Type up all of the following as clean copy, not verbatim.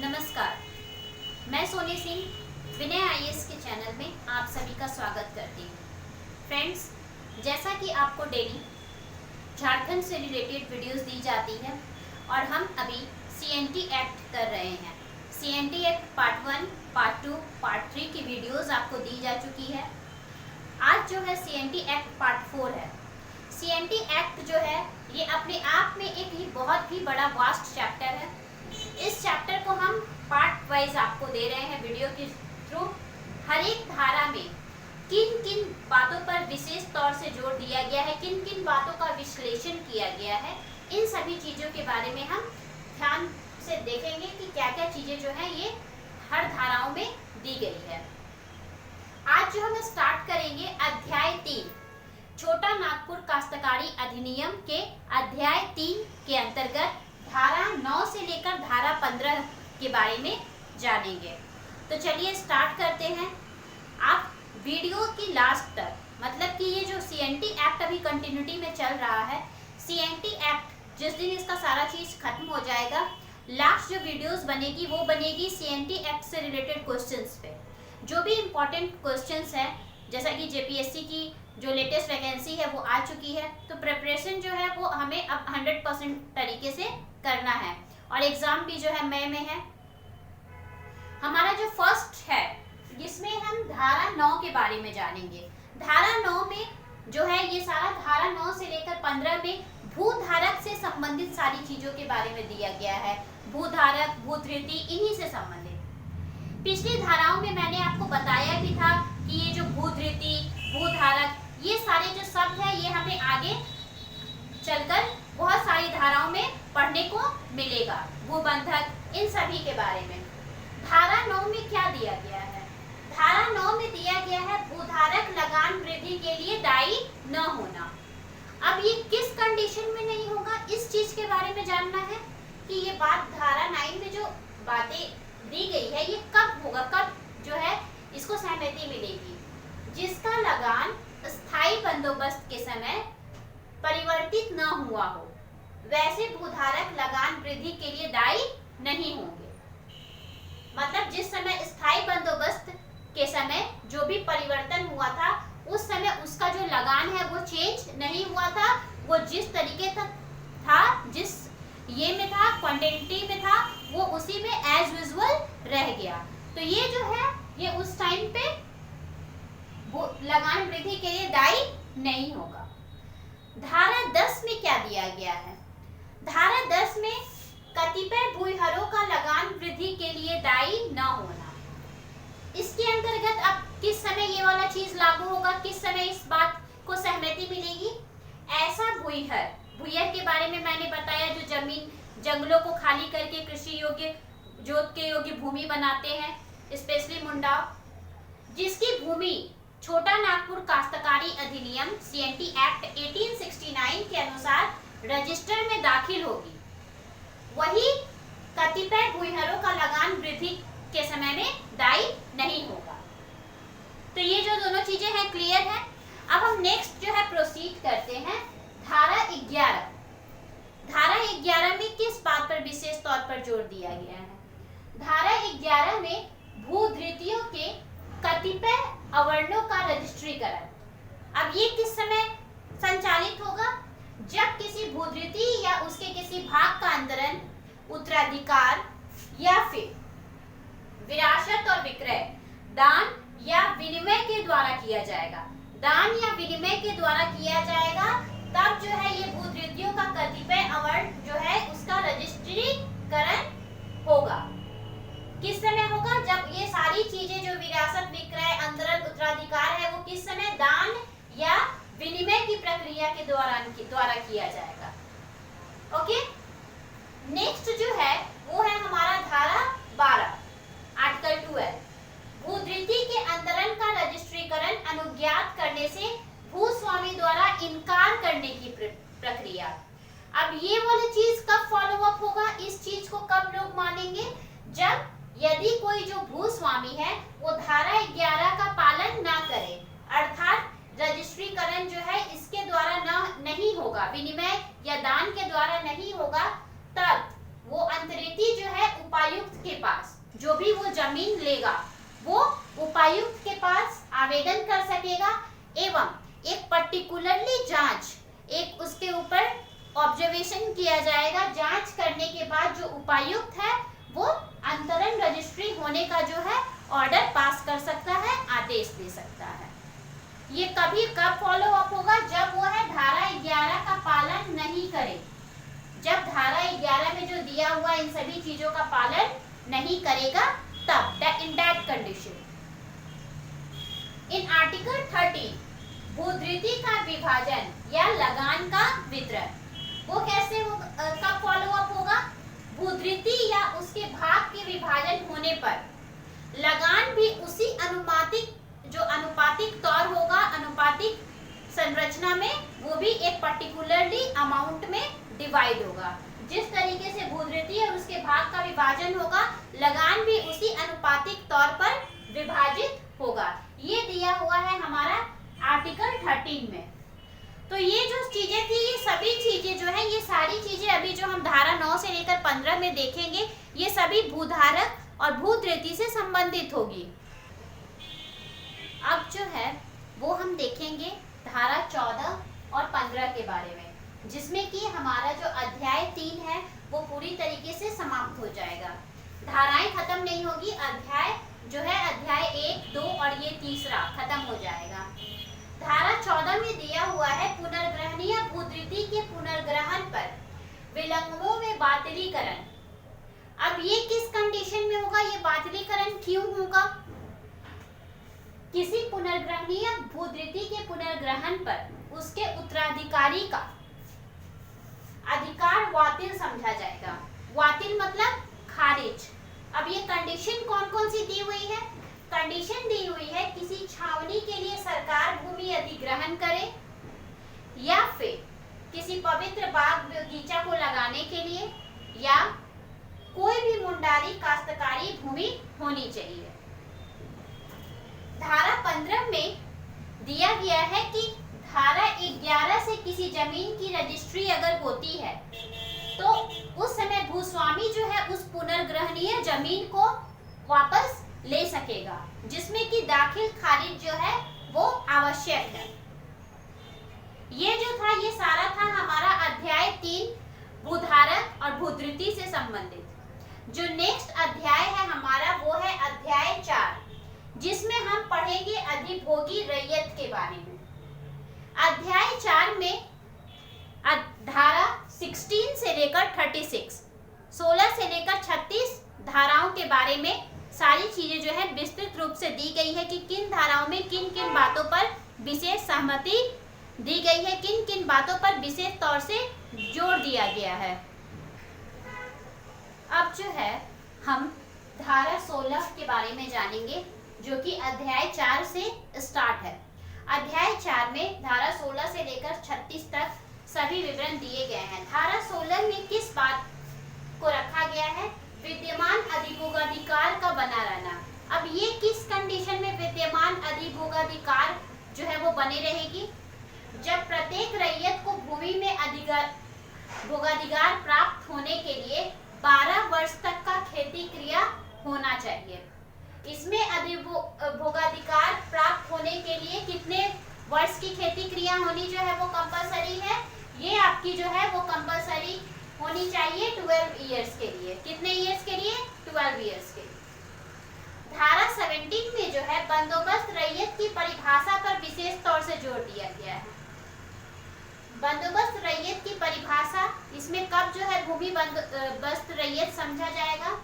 नमस्कार, मैं सोनी सिंह विनय आईएएस के चैनल में आप सभी का स्वागत करती हूँ। फ्रेंड्स, जैसा कि आपको डेली झारखंड से रिलेटेड वीडियोस दी जाती है और हम अभी सीएनटी एक्ट कर रहे हैं। CNT act part 1, part 2, part 3 की वीडियोस आपको दी जा चुकी है। आज जो है सीएनटी एक्ट पार्ट 4 है। सीएनटी एक्ट जो है ये अपने आप में एक ही बहुत ही बड़ा वास्ट चैप्टर है। इस चैप्टर को हम पार्ट वाइज आपको दे रहे हैं वीडियो के थ्रू। हर एक धारा में किन किन बातों पर विशेष तौर से जोर दिया गया है, किन किन बातों का विश्लेषण किया गया है, इन सभी चीज़ों के बारे में हम ध्यान से देखेंगे कि क्या क्या चीज़ें जो है ये हर धाराओं में दी गई है। आज जो हम स्टार्ट करेंगे अध्याय 3 छोटा नागपुर काश्तकारी अधिनियम के अध्याय 3 के अंतर्गत धारा 9 से लेकर धारा 15 के बारे में जानेंगे। तो चलिए स्टार्ट करते हैं। आप वीडियो की लास्ट तक, मतलब कि ये जो सीएनटी एक्ट अभी कंटिन्यूटी में चल रहा है, सीएनटी एक्ट जिस दिन इसका सारा चीज खत्म हो जाएगा, लास्ट जो वीडियोस बनेगी वो बनेगी सीएनटी एक्ट से रिलेटेड क्वेश्चंस पे। जो भी इम्पोर्टेंट क्वेश्चंस है, जैसा कि जेपीएससी की जो लेटेस्ट वैकेंसी है वो आ चुकी है, तो प्रिपरेशन जो है वो हमें अब 100% तरीके से करना है और एग्जाम भी जो है मई में है। हमारा जो फर्स्ट है जिसमें हम धारा 9 के बारे में जानेंगे। धारा 9 में जो है ये सारा धारा 9 से लेकर 15 में भूधारक से संबंधित सारी चीजों के बारे में दिया गया है। भूधारक, भूधृति, इन्हीं से संबंधित। पिछली धाराओं में मैंने आपको बताया भी था कि ये जो भूधृति, भूधारक, ये सारे जो शब्द है ये हमें आगे चलकर बहुत सारी धाराओं में पढ़ने को मिलेगा। भूबंधक, इन सभी के बारे में। धारा 9 में क्या दिया गया है? धारा 9 में दिया गया है भूधारक लगान वृद्धि के लिए दायी न होना। अब ये किस कंडीशन में नहीं होगा, इस चीज के बारे में जानना है कि ये बात धारा 9 में जो बातें दी गई है ये कब होगा, कब जो है इसको सहमति मिलेगी। जिसका लगान स्थायी बंदोबस्त के समय परिवर्तित न हुआ हो, वैसे भूधारक लगान वृद्धि के लिए दायी नहीं होंगे। मतलब जिस समय स्थायी बंदोबस्त के समय जो भी परिवर्तन हुआ था, उस समय उसका जो लगान है वो चेंज नहीं हुआ था, वो जिस तरीके था, जिस ये में था, क्वांटिटी में था, वो उसी में एज यूजुअल रह गया। तो ये जो है ये उस टाइम पे लगान वृद्धि के लिए दायी नहीं होगा। धारा 10 में क्या दिया गया है? धारा 10 में कतिपय भूहरों का लगान वृद्धि के लिए दायी न होना। इसके अंतर्गत अब किस समय ये वाला चीज लागू होगा, किस समय इस बात को सहमति मिलेगी? ऐसा भूहर, भूहर के बारे में मैंने बताया जो जमीन, जंगलों को खाली करके कृषि योग्य, जोत के योग्य भूमि बनाते हैं, स्पेशली मुंडा, जिसकी भूमि छोटा नागपुर काश्तकारी अधिनियम सीएनटी एक्ट 1869 के अनुसार रजिस्टर में दाखिल होगी, वही कतिपय भूहरों का लगान वृद्धि के समय में दायी नहीं होगा। तो ये जो दोनों चीजें हैं क्लियर है। अब हम नेक्स्ट जो है प्रोसीड करते हैं धारा 11। धारा 11 में किस बात पर विशेष तौर पर जोर दिया गया है? धारा 11 में भूधृतियों के कतिपय अवर्णों का रजिस्ट्रीकरण। अब ये किस समय संचालित होगा? जब किसी भूधृति या उसके किसी भाग का अंतरण, उत्तराधिकार या फिर विरासत और विक्रय, दान या विनिमय के द्वारा किया जाएगा। दान या विनिमय के द्वारा किया जाएगा, तब जो है ये भूधृतियों का कतिपय अवर्ण जो है उसका रजिस्ट्रीकरण होगा। किस समय होगा? जब ये सारी चीजें जो विरासत, विक्रय, अंतरण, उत्तराधिकार है वो किस समय दान या विनिमय की प्रक्रिया के द्वारा किया जाएगा। ओके, नेक्स्ट जो है वो है हमारा धारा 12, आर्टिकल 12। भूधृति के अंतरण का रजिस्ट्रीकरण अनुज्ञात करने से भूस्वामी द्वारा इनकार करने की प्रक्रिया। अब ये वाली चीज कब फॉलो अप होगा, इस चीज को कब लोग मानेंगे? जब यदि कोई जो भूस्वामी है वो धारा 11 का पालन ना करे, अर्थात रजिस्ट्रीकरण जो है इसके द्वारा नहीं होगा, विनिमय या दान के द्वारा नहीं होगा, तब वो अंतरिति जो है उपायुक्त के पास, जो भी वो जमीन लेगा वो उपायुक्त के पास आवेदन कर सकेगा एवं एक पर्टिकुलरली जांच, एक उसके ऊपर ऑब्जर्वेशन किया जाएगा। जांच करने के बाद जो उपायुक्त है वो अंतरण रजिस्ट्री होने का जो है ऑर्डर पास कर सकता है, आदेश दे सकता है। ये कभी कब फॉलो अप होगा? जब वो है धारा 11 का पालन नहीं करे। जब धारा 11 में जो दिया हुआ इन सभी चीजों का पालन नहीं करेगा तब, in that condition. In article 30 भूधृति का विभाजन या लगान का वितरण, वो कैसे कब फॉलो अप होगा? भूधृति या उसके भाग के विभाजन होने पर लगान भी उसी अनुपातिक तौर होगा, अनुपातिक संरचना में, वो भी एक पर्टिकुलरली अमाउंट में डिवाइड होगा। जिस तरीके से भूधृति और उसके भाग का विभाजन होगा, लगान भी उसी अनुपातिक तौर पर विभाजित होगा। ये दिया हुआ है हमारा आर्टिकल 13 में। तो ये जो चीजें थी, ये सभी चीजें जो है, ये सारी चीजें अभी जो हम धारा 9 से लेकर 15 में देखेंगे, ये सभी भूधारक और भूधृति से संबंधित होगी। अब जो है वो हम देखेंगे धारा 14 और 15 के बारे में, जिसमें कि हमारा जो अध्याय 3 है वो पूरी तरीके से समाप्त हो जाएगा। धाराएं खत्म नहीं होगी, अध्याय जो है अध्याय 1, 2 और ये तीसरा खत्म हो जाएगा। धारा 14 में दिया हुआ है पुनर्ग्रहणीय भूधृति के पुनर्ग्रहण पर विलंबों में बातिलीकरण। अब ये किस कंडीशन में होगा? ये बातिलीकरण क्यों होगा? किसी पुनर्ग्रहणीय भूधृति के पुनर्ग्रहण पर उसके उत्तराधिकारी का अधिकार वातिल समझा जाएगा। वातिल मतलब खारिज। अब ये कंडीशन कौन कौन सी दी हुई है? कंडीशन दी हुई है किसी छावनी के लिए सरकार भूमि अधिग्रहण करे, या फिर किसी पवित्र बाग बगीचा को लगाने के लिए, या कोई भी मुंडारी काश्तकारी भूमि होनी चाहिए। धारा 15 में दिया गया है कि धारा 11 से किसी जमीन की रजिस्ट्री अगर होती है तो उस समय भूस्वामी जो है उस पुनर्ग्रहणीय जमीन को वापस ले सकेगा, जिसमें कि दाखिल खारिज जो है वो आवश्यक है। ये जो था ये सारा था हमारा अध्याय 3 भूधारक और भूधृति से संबंधित। जो नेक्स्ट अध्याय है हमारा वो है अध्याय 4, जिसमें हम पढ़ेंगे अधिभोगी रैयत के बारे में। अध्याय 4 में धारा 16 से लेकर 36, 16 से लेकर 36 धाराओं के बारे में सारी चीजें जो है विस्तृत रूप से दी गई है कि किन धाराओं में किन किन बातों पर विशेष सहमति दी गई है, किन किन बातों पर विशेष तौर से जोर दिया गया है। अब जो है हम धारा 16 के बारे में जानेंगे, जो कि अध्याय 4 से स्टार्ट है। अध्याय 4 में धारा 16 से लेकर 36 तक सभी विवरण दिए गए हैं। धारा 16 में किस बात को रखा गया है? विद्यमान अधिभोगाधिकार का बना रहना। अब ये किस कंडीशन में विद्यमान अधिभोगाधिकार जो है वो बने रहेगी? जब प्रत्येक रैयत को भूमि में भोगाधिकार प्राप्त होने के लिए 12 वर्ष तक का खेती क्रिया होना चाहिए। इसमें अधिभोगाधिकार प्राप्त होने के लिए कितने वर्ष की खेती क्रिया होनी जो है वो कंपलसरी है? ये आपकी जो है वो कंपलसरी होनी चाहिए 12 इयर्स के लिए। कितने इयर्स के लिए? 12 इयर्स के लिए। धारा 17 में जो है बंदोबस्त रैयत की परिभाषा पर विशेष तौर से जोर दिया गया है। बंदोबस्त रैयत की परिभाषा, इसमें कब जो है भूमि बंदोबस्त रैयत समझा जाएगा?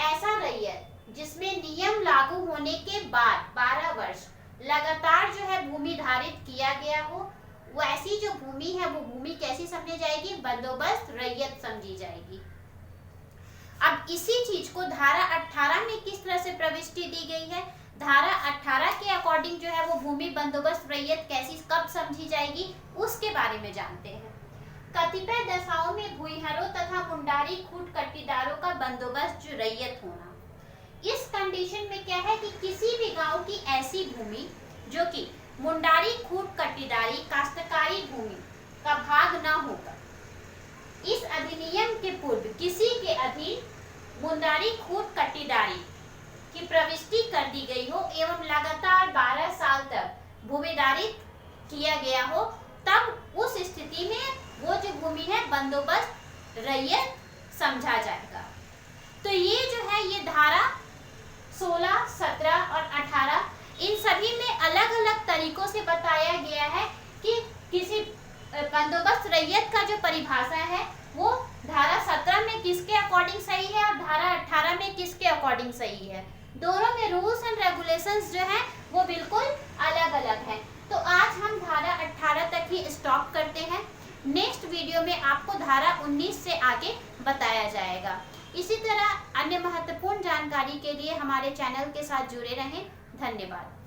ऐसा रैयत जिसमें नियम लागू होने के बाद 12 वर्ष लगातार जो है भूमि धारित किया गया हो, वो ऐसी जो भूमि है वो भूमि कैसी समझी जाएगी? बंदोबस्त रैयत समझी जाएगी। अब इसी चीज को धारा 18 में किस तरह से प्रविष्टि दी गई है? धारा 18 के अकॉर्डिंग जो है वो भूमि बंदोबस्त रैयत कैसी कब समझी जाएगी उसके बारे में जानते हैं। कतिपय दशाओं में भूइहरों तथा मुंडारी खूट कट्टीदारों का बंदोबस्त जो रैयत होना। इस कंडीशन में क्या है कि किसी भी गांव की ऐसी भूमि जो कि मुंडारी खूट कट्टीदारी काश्तकारी भूमि का भाग न होगा, इस अधिनियम के पूर्व किसी के अधीन मुंदारी खूट कट्टीदारी की प्रविष्टि कर दी गई हो एवं लगातार 12 साल तक भूमिदारित किया गया हो, तब उस स्थिति में वो जो भूमि है बंदोबस्त रैयत समझा जाएगा। तो ये जो है ये धारा 16, 17 और 18 इन सभी में अलग अलग तरीकों से बताया गया है कि किसी बंदोबस्त रैयत का जो परिभाषा है वो धारा 17 में किसके अकॉर्डिंग सही है और धारा 18 में किसके अकॉर्डिंग सही है। दोनों में रूल्स एंड रेगुलेशंस जो है वो बिल्कुल अलग अलग है। तो आज हम धारा 18 तक ही स्टॉप करते हैं। नेक्स्ट वीडियो में आपको धारा 19 से आगे बताया जाएगा। इसी तरह अन्य महत्वपूर्ण जानकारी के लिए हमारे चैनल के साथ जुड़े रहें। धन्यवाद।